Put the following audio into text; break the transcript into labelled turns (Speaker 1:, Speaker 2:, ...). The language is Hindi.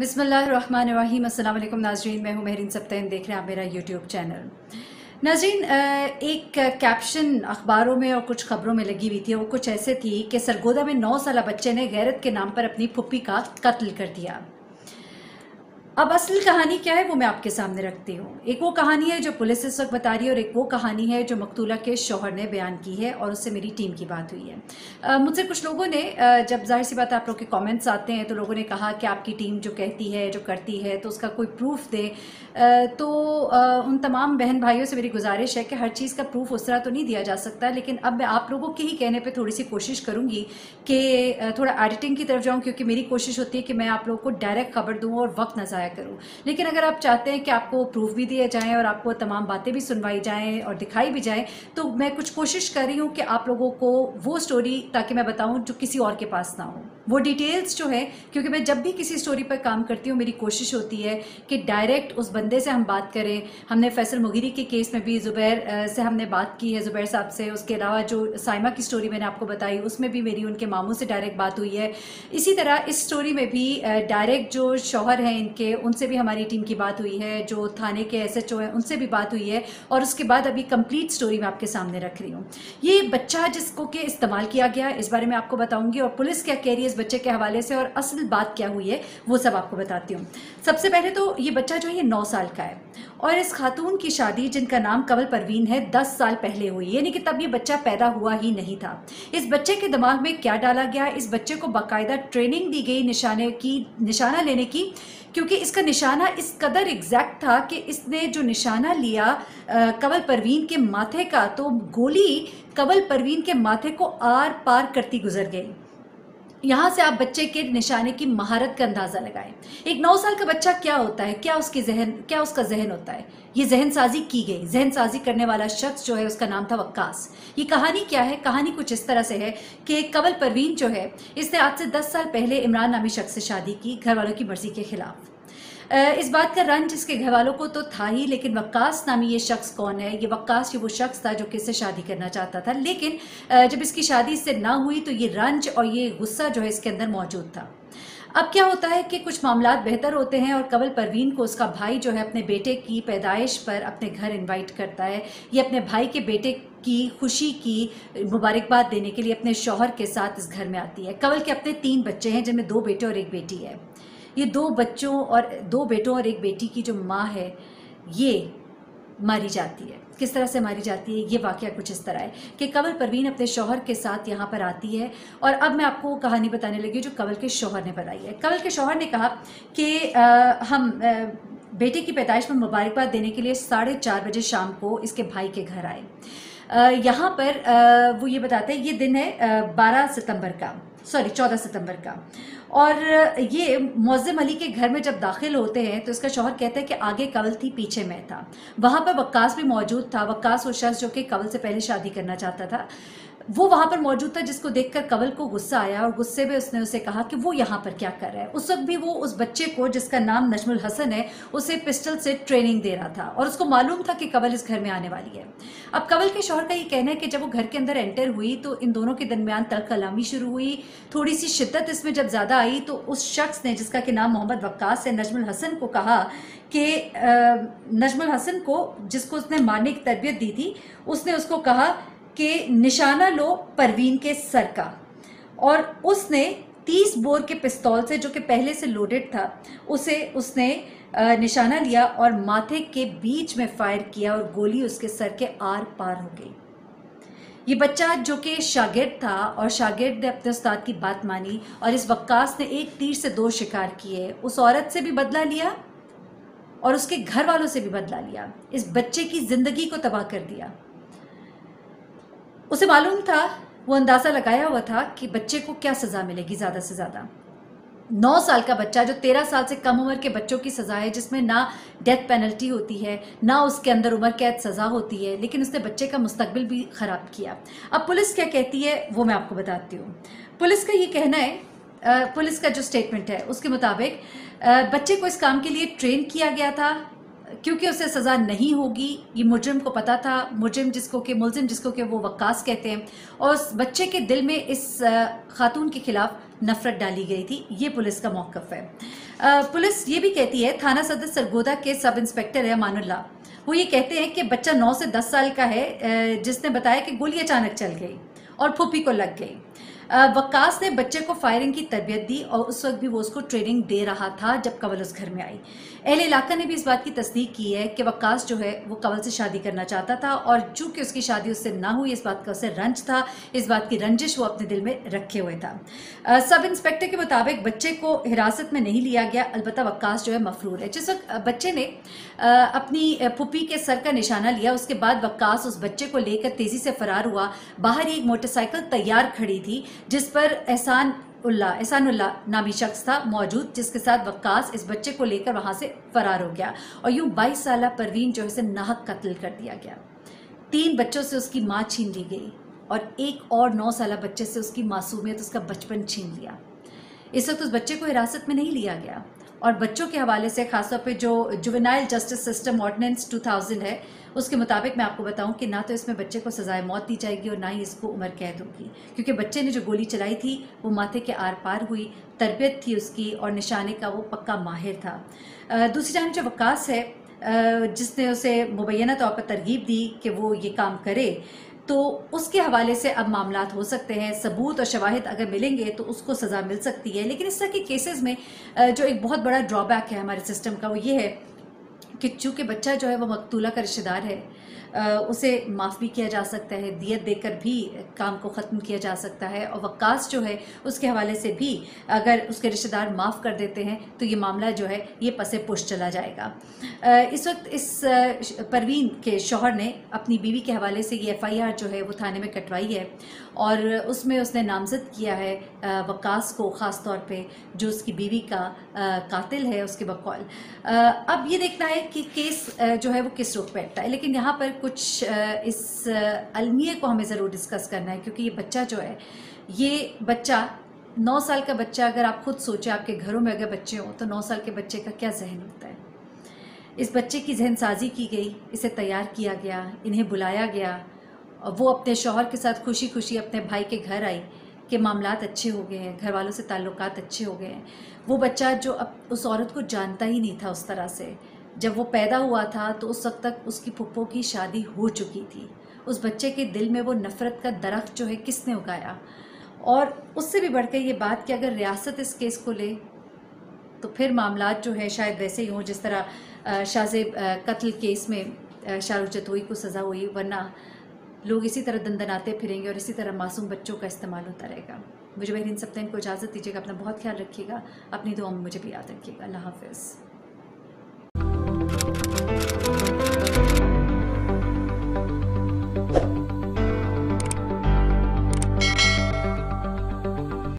Speaker 1: बिस्मिल्लाहिर्रहमानिर्रहीम। अस्सलाम वालेकुम नाज़रीन, मैं हूँ महरीन सब्तैन, देख रहे हैं आप मेरा यूट्यूब चैनल। नाज़रीन, एक कैप्शन अखबारों में और कुछ खबरों में लगी हुई थी। वो कुछ ऐसे थी कि सरगोदा में 9 साला बच्चे ने गैरत के नाम पर अपनी फुप्पी का कत्ल कर दिया। अब असल कहानी क्या है वो मैं आपके सामने रखती हूँ। एक वो कहानी है जो पुलिस इस वक्त बता रही है और एक वो कहानी है जो मकतूला के शौहर ने बयान की है और उससे मेरी टीम की बात हुई है। मुझसे कुछ लोगों ने जब जाहिर सी बात आप लोग के कमेंट्स आते हैं तो लोगों ने कहा कि आपकी टीम जो कहती है जो करती है तो उसका कोई प्रूफ दे। तो उन तमाम बहन भाइयों से मेरी गुजारिश है कि हर चीज़ का प्रूफ उस तरह तो नहीं दिया जा सकता, लेकिन अब मैं आप लोगों के ही कहने पर थोड़ी सी कोशिश करूँगी कि थोड़ा एडिटिंग की तरफ जाऊँ, क्योंकि मेरी कोशिश होती है कि मैं आप लोगों को डायरेक्ट खबर दूँ और वक्त न ज़ाया करूँ। लेकिन अगर आप चाहते हैं कि आपको प्रूफ भी दिए जाएं और आपको तमाम बातें भी सुनवाई जाएं और दिखाई भी जाएं, तो मैं कुछ कोशिश कर रही हूं कि आप लोगों को वो स्टोरी ताकि मैं बताऊं जो किसी और के पास ना हो, वो डिटेल्स जो है। क्योंकि मैं जब भी किसी स्टोरी पर काम करती हूँ मेरी कोशिश होती है कि डायरेक्ट उस बंदे से हम बात करें। हमने फैसल मुगीरी के केस में भी ज़ुबैर से हमने बात की है, ज़ुबैर साहब से। उसके अलावा जो साइमा की स्टोरी मैंने आपको बताई उसमें भी मेरी उनके मामू से डायरेक्ट बात हुई है। इसी तरह इस स्टोरी में भी डायरेक्ट जो शौहर हैं इनके, उनसे भी हमारी टीम की बात हुई है। जो थाने के एसएचओ हैं उनसे भी बात हुई है। और उसके बाद अभी कंप्लीट स्टोरी मैं आपके सामने रख रही हूँ। ये बच्चा जिसको कि इस्तेमाल किया गया इस बारे में आपको बताऊंगी और पुलिस क्या कह रही है इस बच्चे के हवाले से और असल बात क्या हुई है वो सब आपको बताती हूँ। सबसे पहले तो ये बच्चा जो है ये 9 साल का है और इस खातून की शादी जिनका नाम कंवल परवीन है 10 साल पहले हुई, यानी कि तब ये बच्चा पैदा हुआ ही नहीं था। इस बच्चे के दिमाग में क्या डाला गया, इस बच्चे को बाकायदा ट्रेनिंग दी गई निशाना लेने की, क्योंकि इसका निशाना इस कदर एग्जैक्ट था कि इसने जो निशाना लिया कंवल परवीन के माथे का, तो गोली कंवल परवीन के माथे को आर पार करती गुजर गई। यहाँ से आप बच्चे के निशाने की महारत का अंदाजा लगाएं। एक 9 साल का बच्चा क्या होता है, क्या उसका जहन होता है। ये जहन साजी की गई। जहन साजी करने वाला शख्स जो है उसका नाम था वक्कास। ये कहानी क्या है? कहानी कुछ इस तरह से है कि कंवल परवीन जो है इसने आज से 10 साल पहले इमरान नामी शख्स से शादी की, घर वालों की मर्जी के खिलाफ। इस बात का रंज इसके घर वालों को तो था ही, लेकिन वक्कास नामी ये शख्स कौन है? ये वक्कास वो शख्स था जो कि इससे शादी करना चाहता था, लेकिन जब इसकी शादी इससे ना हुई तो ये रंज और ये गुस्सा जो है इसके अंदर मौजूद था। अब क्या होता है कि कुछ मामलात बेहतर होते हैं और कंवल परवीन को उसका भाई जो है अपने बेटे की पैदाइश पर अपने घर इनवाइट करता है। ये अपने भाई के बेटे की खुशी की मुबारकबाद देने के लिए अपने शौहर के साथ इस घर में आती है। कंवल के अपने 3 बच्चे हैं जिनमें 2 बेटे और 1 बेटी है। ये 2 बेटों और 1 बेटी की जो माँ है ये मारी जाती है। किस तरह से मारी जाती है? ये वाकया कुछ इस तरह है कि कंवल परवीन अपने शौहर के साथ यहाँ पर आती है और अब मैं आपको कहानी बताने लगी जो कंवल के शौहर ने बताई है। कंवल के शौहर ने कहा कि हम बेटे की पैदाइश में मुबारकबाद देने के लिए 4:30 बजे शाम को इसके भाई के घर आए। यहाँ पर वो ये बताते हैं ये दिन है 14 सितंबर का और ये मौज़िम अली के घर में जब दाखिल होते हैं तो इसका शौहर कहता है कि आगे कंवल थी पीछे मैं था। वहाँ पर वक्कास भी मौजूद था। वक्कास वो शख्स जो कि कंवल से पहले शादी करना चाहता था वो वहाँ पर मौजूद था, जिसको देखकर कंवल को गुस्सा आया और गुस्से में उसने उसे कहा कि वो यहाँ पर क्या कर रहा है। उस वक्त भी वो उस बच्चे को जिसका नाम नजमुल हसन है उसे पिस्टल से ट्रेनिंग दे रहा था और उसको मालूम था कि कंवल इस घर में आने वाली है। अब कंवल के शौहर का ये कहना है कि जब वो घर के अंदर एंटर हुई तो इन दोनों के दरमियान तल्ख कलामी शुरू हुई। थोड़ी सी शिद्दत इसमें जब ज़्यादा आई तो उस शख्स ने जिसका कि नाम मोहम्मद वक्कास है नजमुल हसन को कहा कि नजमुल हसन को जिसको उसने मारने की तरबियत दी थी उसने उसको कहा कि निशाना लो परवीन के सर का, और उसने 30 बोर के पिस्तौल से जो कि पहले से लोडेड था उसने निशाना लिया और माथे के बीच में फायर किया और गोली उसके सर के आर पार हो गई। ये बच्चा जो कि शागिर्द था और शागिर्द ने अपने उस्ताद की बात मानी और इस वक्कास ने 1 तीर से 2 शिकार किए। उस औरत से भी बदला लिया और उसके घर वालों से भी बदला लिया। इस बच्चे की जिंदगी को तबाह कर दिया। उसे मालूम था, वो अंदाज़ा लगाया हुआ था कि बच्चे को क्या सज़ा मिलेगी ज़्यादा से ज़्यादा। 9 साल का बच्चा जो 13 साल से कम उम्र के बच्चों की सज़ा है जिसमें ना डेथ पेनल्टी होती है ना उसके अंदर उम्र कैद सज़ा होती है, लेकिन उसने बच्चे का मुस्तकबिल भी ख़राब किया। अब पुलिस क्या कहती है वो मैं आपको बताती हूँ। पुलिस का ये कहना है, पुलिस का जो स्टेटमेंट है उसके मुताबिक बच्चे को इस काम के लिए ट्रेन किया गया था क्योंकि उसे सज़ा नहीं होगी। ये मुजरिम को पता था, मुलजिम जिसको कि वो वक्कास कहते हैं, और उस बच्चे के दिल में इस खातून के खिलाफ नफरत डाली गई थी। ये पुलिस का मौक़िफ़ है। पुलिस ये भी कहती है, थाना सदर सरगोदा के सब इंस्पेक्टर है अमानुल्लाह, वो ये कहते हैं कि बच्चा 9 से 10 साल का है, जिसने बताया कि गोली अचानक चल गई और फूफी को लग गई। वक्कास ने बच्चे को फायरिंग की तरबियत दी और उस वक्त भी वो उसको ट्रेनिंग दे रहा था जब कंवल उस घर में आई। अहले इलाका ने भी इस बात की तस्दीक की है कि वक्कास जो है वो कंवल से शादी करना चाहता था और चूंकि उसकी शादी उससे ना हुई, इस बात का उसे रंज था, इस बात की रंजिश वो अपने दिल में रखे हुए था। सब इंस्पेक्टर के मुताबिक बच्चे को हिरासत में नहीं लिया गया, अलबत्ता वक्कास जो है मफरूर है। जिस वक्त बच्चे ने अपनी फूफी के सर का निशाना लिया, उसके बाद वक्कास उस बच्चे को लेकर तेजी से फरार हुआ। बाहर एक मोटरसाइकिल तैयार खड़ी थी जिस पर एहसानुल्लाह नामी शख्स था मौजूद, जिसके साथ वक्कास इस बच्चे को लेकर वहां से फरार हो गया और यूं 22 साल परवीन जो है नाहक कत्ल कर दिया गया। 3 बच्चों से उसकी मां छीन ली गई और एक और 9 साल बच्चे से उसकी मासूमियत, उसका बचपन छीन लिया। इस वक्त उस बच्चे को हिरासत में नहीं लिया गया और बच्चों के हवाले से खासतौर पे जो जुवेनाइल जस्टिस सिस्टम ऑर्डिनेंस 2000 है, उसके मुताबिक मैं आपको बताऊं कि ना तो इसमें बच्चे को सजाए मौत दी जाएगी और ना ही इसको उम्र कैद होगी, क्योंकि बच्चे ने जो गोली चलाई थी वो माथे के आर पार हुई, तरबियत थी उसकी और निशाने का वो पक्का माहिर था। दूसरी जानिब जो वक्कास है, जिसने उसे मुबैना तौर पर तरगीब दी कि वो ये काम करे, तो उसके हवाले से अब मामलात हो सकते हैं। सबूत और शवाहिद अगर मिलेंगे तो उसको सज़ा मिल सकती है। लेकिन इस तरह के केसेस में जो एक बहुत बड़ा ड्रॉबैक है हमारे सिस्टम का, वो ये है कि चूँकि बच्चा जो है वो मकतूला का रिश्तेदार है, उसे माफ़ भी किया जा सकता है, दियत देकर भी काम को ख़त्म किया जा सकता है और वक्कास जो है उसके हवाले से भी अगर उसके रिश्तेदार माफ़ कर देते हैं तो ये मामला जो है ये पसे पुश चला जाएगा। इस वक्त इस परवीन के शौहर ने अपनी बीवी के हवाले से ये FIR जो है वो थाने में कटवाई है और उसमें उसने नामजद किया है वक्कास को, ख़ास तौर पे जो उसकी बीवी का कातिल है उसके बकौल। अब ये देखना है कि केस जो है वो किस रुख बैठता है, लेकिन यहाँ पर कुछ इस अलमिये को हमें ज़रूर डिस्कस करना है, क्योंकि ये बच्चा जो है, ये बच्चा 9 साल का बच्चा, अगर आप खुद सोचें आपके घरों में अगर बच्चे हों तो 9 साल के बच्चे का क्या जहन होता है। इस बच्चे की जहन साजी की गई, इसे तैयार किया गया, इन्हें बुलाया गया और वो अपने शौहर के साथ खुशी खुशी अपने भाई के घर आई कि मामलात अच्छे हो गए हैं, घर वालों से ताल्लुकात अच्छे हो गए हैं। वो बच्चा जो अब उस औरत को जानता ही नहीं था उस तरह से, जब वो पैदा हुआ था तो उस वक्त तक उसकी फुप्पो की शादी हो चुकी थी। उस बच्चे के दिल में वो नफ़रत का दरख्त जो है किसने उगाया। और उससे भी बढ़कर ये बात कि अगर रियासत इस केस को ले तो फिर मामलात जो है शायद वैसे ही हों जिस तरह शाहजेब कत्ल केस में शाहरुख जतोई को सज़ा हुई, वरना लोग इसी तरह दंदनाते फिरेंगे और इसी तरह मासूम बच्चों का इस्तेमाल होता रहेगा। मुझे महरीन सप्तान को इजाज़त दीजिएगा। अपना बहुत ख्याल रखिएगा, अपनी दुआ में मुझे भी याद रखिएगा। अल्लाह हाफ़िज़।